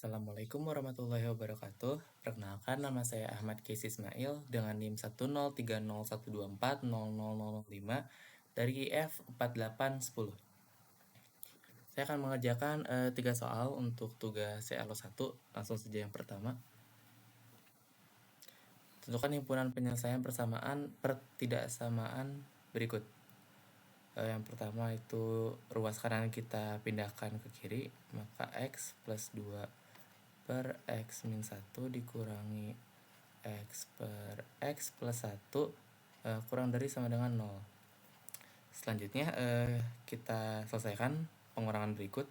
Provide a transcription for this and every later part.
Assalamualaikum warahmatullahi wabarakatuh. Perkenalkan, nama saya Ahmad Kais Ismail dengan NIM 10301240005 dari IF 4810. Saya akan mengerjakan 3 soal untuk tugas CLO1. Langsung saja yang pertama. Tentukan himpunan penyelesaian pertidaksamaan berikut. Yang pertama itu ruas kanan kita pindahkan ke kiri, maka X plus 2 per X min 1 dikurangi X per X plus 1 kurang dari sama dengan 0. Selanjutnya kita selesaikan pengurangan berikut.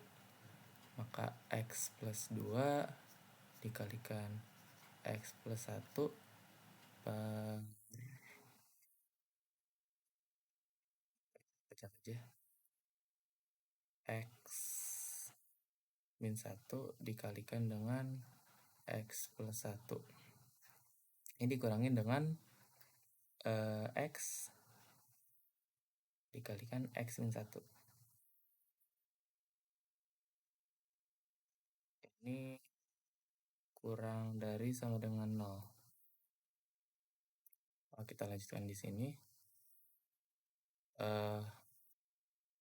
Maka X plus 2 dikalikan X plus 1 per pecah saja X min 1 dikalikan dengan X plus 1. Ini dikurangi dengan X dikalikan X min 1. Ini kurang dari sama dengan 0. Kita lanjutkan di sini.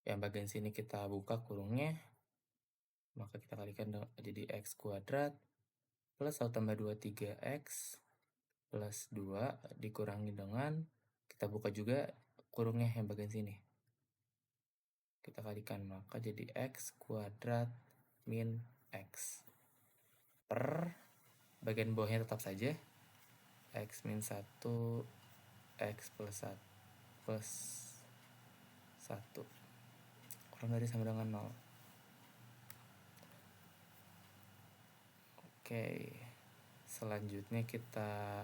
Yang bagian sini kita buka kurungnya, maka kita kalikan jadi X kuadrat plus 1 tambah 2 3X plus 2 dikurangi dengan, kita buka juga kurungnya yang bagian sini, kita kalikan, maka jadi X kuadrat min X per bagian bawahnya tetap saja X min 1 X plus 1 kurang dari sama dengan 0. Oke, selanjutnya kita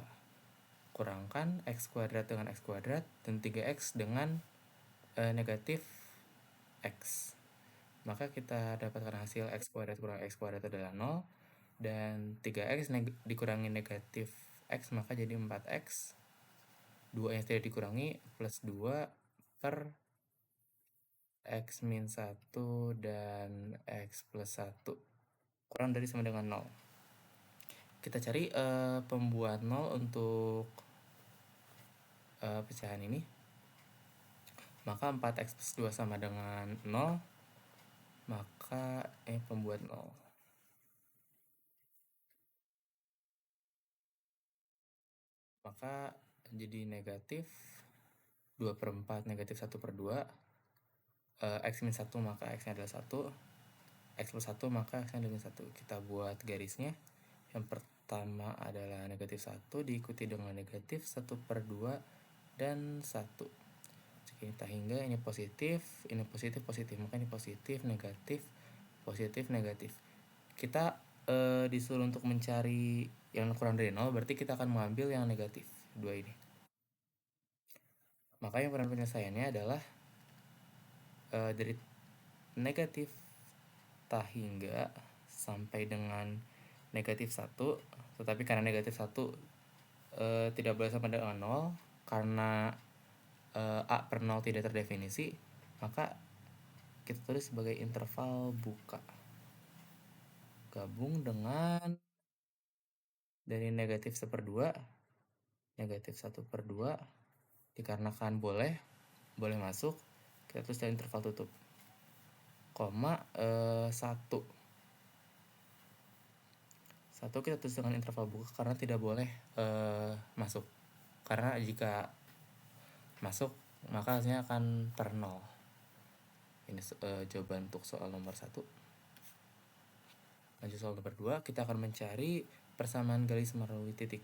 kurangkan X kuadrat dengan X kuadrat dan 3X dengan negatif X. Maka kita dapatkan hasil X kuadrat kurang X kuadrat adalah 0. Dan 3X dikurangi negatif X, maka jadi 4X. 2 yang tidak dikurangi plus 2 per X min 1 dan X plus 1 kurang dari sama dengan 0. Kita cari pembuat 0 untuk pecahan ini. Maka 4X plus 2 sama dengan 0. Maka pembuat 0. Maka jadi negatif 2 per 4 negatif 1 per 2. X min 1 maka X-nya adalah 1. X plus 1 maka X-nya adalah 1. Kita buat garisnya. Yang pertama adalah negatif 1 diikuti dengan negatif 1 per 2 dan 1. Kita hingga ini positif, positif, maka ini positif, negatif, negatif. Kita disuruh untuk mencari yang kurang dari 0, berarti kita akan mengambil yang negatif, 2 ini. Maka yang ukuran penyelesaiannya adalah dari negatif tak hingga sampai dengan negatif 1, tetapi karena negatif 1 tidak boleh sama dengan 0, karena A per 0 tidak terdefinisi, maka kita tulis sebagai interval buka. Gabung dengan dari negatif 1/2, negatif 1/2, dikarenakan boleh masuk, kita tulis dari interval tutup, koma 1. 1 kita tulis dengan interval buka karena tidak boleh masuk. Karena jika masuk, maka hasilnya akan per 0. Ini jawaban untuk soal nomor 1. Lanjut soal nomor 2, kita akan mencari persamaan garis melalui titik.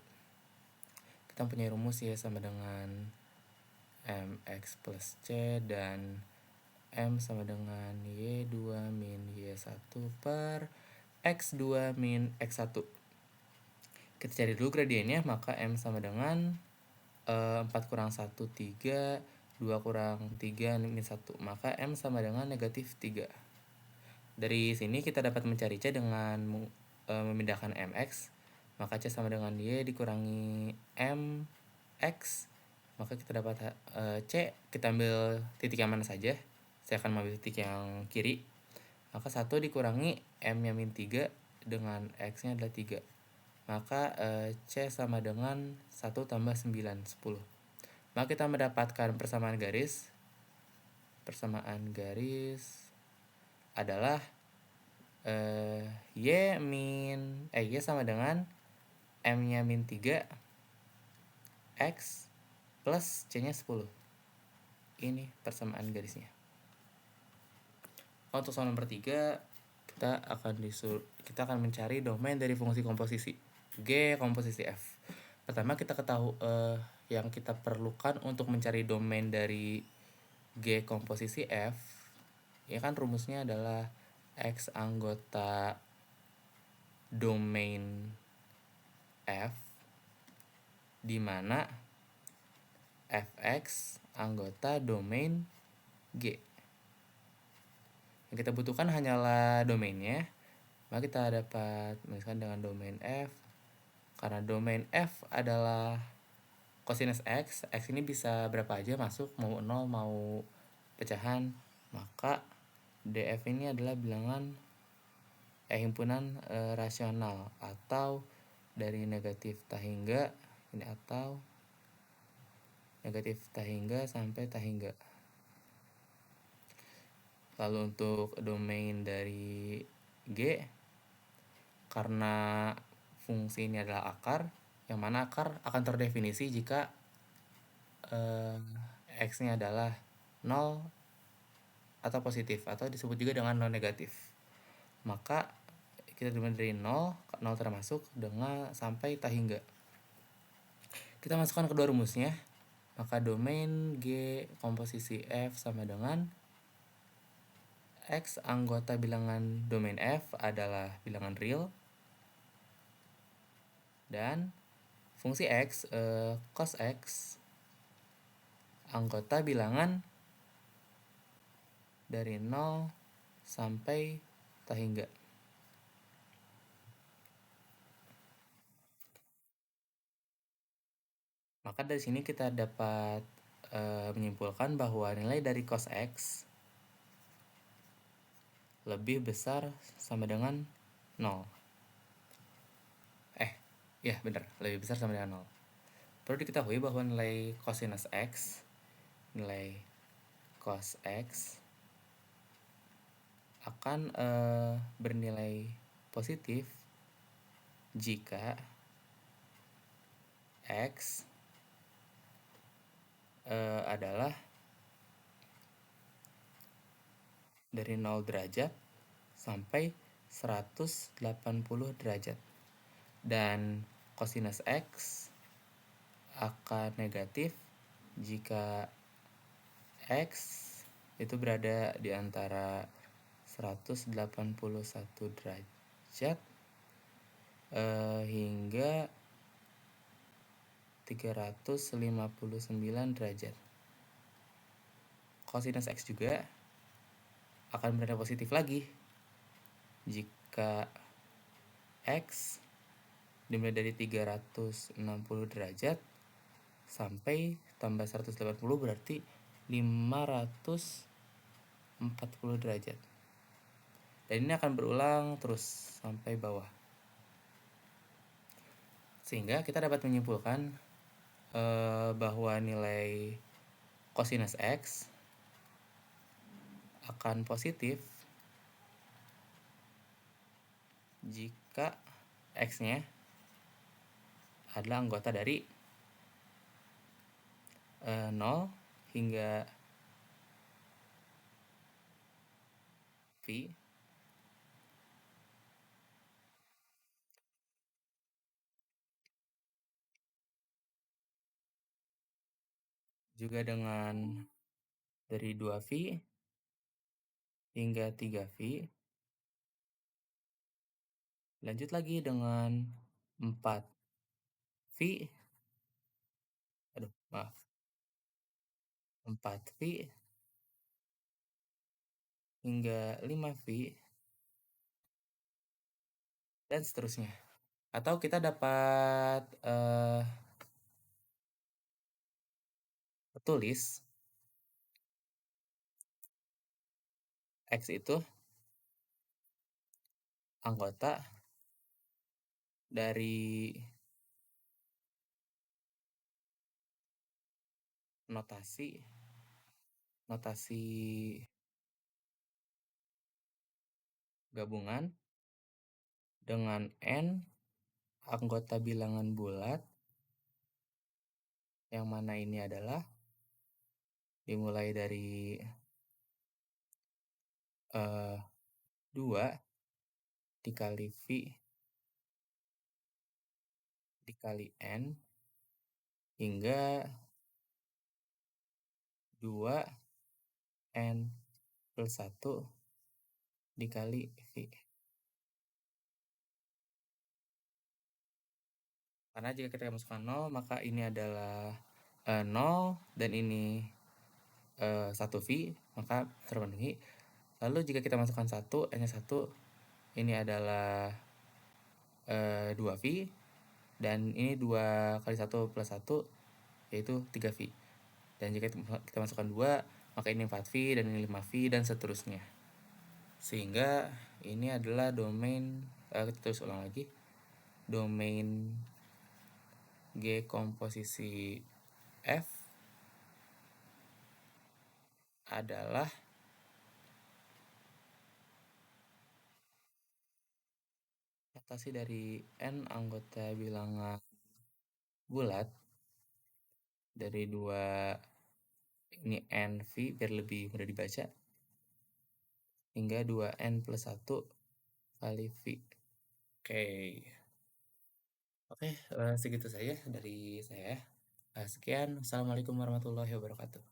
Kita punya rumus ya sama dengan mx plus c dan m sama dengan y2 min y1 per x2 min x1. Kita cari dulu gradiennya, maka m sama dengan 4 kurang 1, 3, 2 kurang 3, min 1. Maka m sama dengan negatif 3. Dari sini kita dapat mencari C dengan memindahkan mx. Maka C sama dengan Y dikurangi mx. Maka kita dapat C, kita ambil titik yang mana saja. Saya akan mengambil titik yang kiri. Maka 1 dikurangi M-nya min 3 dengan X-nya adalah 3. Maka C sama dengan 1 tambah 9, 10. Maka kita mendapatkan persamaan garis. Persamaan garis adalah Y sama dengan M-nya min 3 X plus C-nya 10. Ini persamaan garisnya. Untuk soal nomor 3, kita akan mencari domain dari fungsi komposisi G komposisi F. Pertama kita ketahui yang kita perlukan untuk mencari domain dari G komposisi F, ya kan rumusnya adalah X anggota domain F, di mana Fx anggota domain G. Yang kita butuhkan hanyalah domainnya, maka kita dapat misalkan dengan domain F. Karena domain F adalah cosinus X, X ini bisa berapa aja masuk, mau 0, mau pecahan, maka DF ini adalah bilangan himpunan rasional atau dari negatif tahingga ini, atau negatif tahingga sampai tahingga. Lalu untuk domain dari G, karena fungsi ini adalah akar, yang mana akar akan terdefinisi jika X-nya adalah 0 atau positif, atau disebut juga dengan non negatif. Maka kita dimulai dari 0 termasuk dengan sampai tahingga. Kita masukkan kedua rumusnya, maka domain G komposisi F sama dengan X anggota bilangan domain F adalah bilangan real, dan fungsi X cos X anggota bilangan dari 0 sampai tahingga. Maka dari sini kita dapat menyimpulkan bahwa nilai dari cos X lebih besar sama dengan 0. Ya benar, lebih besar sama dengan 0. Perlu diketahui bahwa nilai cosinus X, nilai cos X akan bernilai positif jika X adalah dari 0 derajat sampai 180 derajat, dan cosinus X akan negatif jika X itu berada di antara 181 derajat hingga 359 derajat. Cosinus X juga akan berada positif lagi jika X dimulai dari 360 derajat sampai tambah 180 berarti 540 derajat. Dan ini akan berulang terus sampai bawah. Sehingga kita dapat menyimpulkan bahwa nilai cosinus X akan positif jika X-nya adalah anggota dari 0 hingga V juga dengan dari 2V hingga 3V, lanjut lagi dengan 4V 4V hingga 5V, dan seterusnya. Atau kita dapat tulis X itu anggota dari notasi notasi gabungan dengan n anggota bilangan bulat, yang mana ini adalah dimulai dari 2 dikali V dikali N hingga 2 N plus 1 dikali V. Karena jika kita masukkan 0, maka ini adalah 0 dan ini 1V, maka terpenuhi. Lalu jika kita masukkan 1, N-nya 1, ini adalah 2V, dan ini 2 kali 1 plus 1, yaitu 3V. Dan jika kita masukkan 2, maka ini 4V, dan ini 5V, dan seterusnya. Sehingga ini adalah domain, kita tulis ulang lagi, domain G komposisi F adalah notasi dari N anggota bilangan bulat dari 2 ini NV biar lebih mudah dibaca, hingga 2N plus 1 kali V. Oke, segitu saja dari saya. Sekian, Assalamualaikum warahmatullahi wabarakatuh.